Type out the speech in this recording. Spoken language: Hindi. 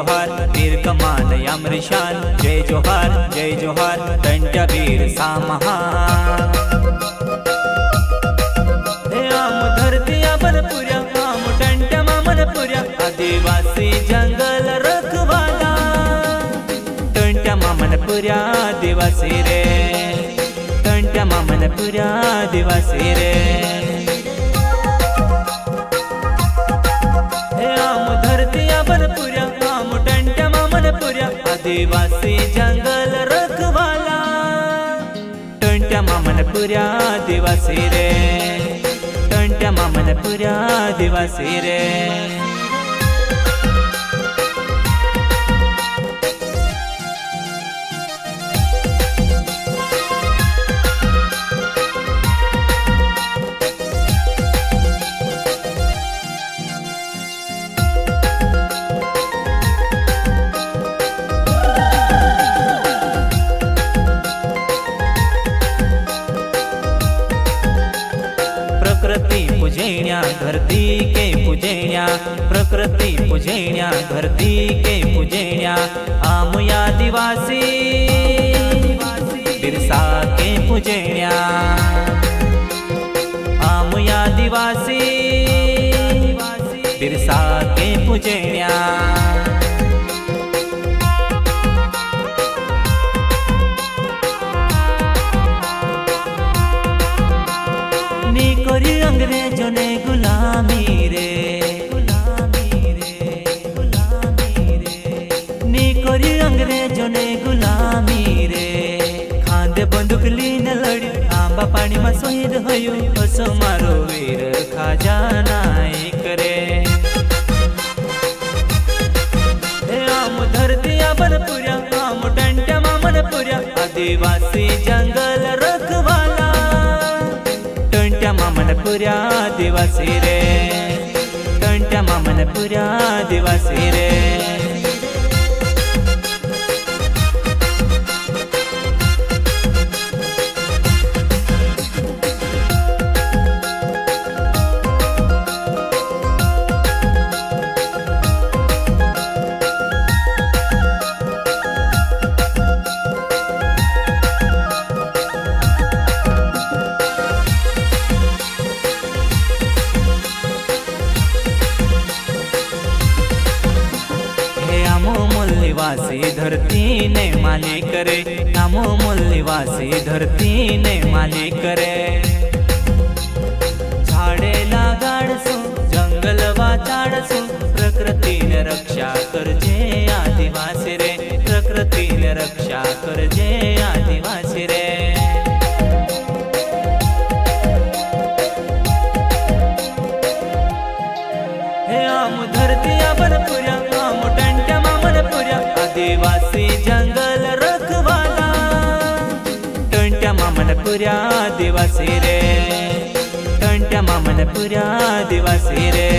जोहार वीर कमान यामृशान जय जोहार तंट्या वीर सामहा हे आम धरती बनपुऱ्या आम तंट्या मामनपुऱ्या आदिवासी जंगल रखवाला तंट्या मामनपुऱ्या आदिवासी रे तंट्या मामनपुऱ्या आदिवासी रे बनपुऱ्या आम तंट्या मामनपुऱ्या आदिवासी जंगल रखवाला तंट्या मामनपुऱ्या आदिवासी रे तंट्या मामनपुऱ्या आदिवासी रे प्रकृति पूजैण्या धरती के पूजैण्या प्रकृति पूजैण्या धरती के पूजैण्या आम आदिवासी बिरसा के पूजैण्या आम आदिवासी बिरसा के पूजैण्या कोरी अंग्रेजों ने गुलामी रे नी कोरी अंग्रेजों ने गुलामी रे खांदे बंदूक लीन लड़ी आंबा पानी में शहीद होयो असो मारो वीर खाजा नायक रे आम धरती बनपुऱ्या आम तंट्या मामनपुऱ्या आदिवासी जंगल रखवाला तंट्या मामनपुऱ्या आदिवासी रे तंट्या मामनपुऱ्या आदिवासी रे निवासी धरती ने मालिक करे नामो मूल निवासी धरती ने मालिक करे झाडे लागाडसो जंगल वाचाडसो प्रकृतीने रक्षा करजे आदिवासी रे प्रकृतीने रक्षा करजे आदिवासी रे हे आम धरती बनपुऱ्या आम तंट्या मामनपुऱ्या आदिवासी जंगल रखवाला तंट्या मामनपुऱ्या आदिवासी रे तंट्या मामनपुऱ्या आदिवासी रे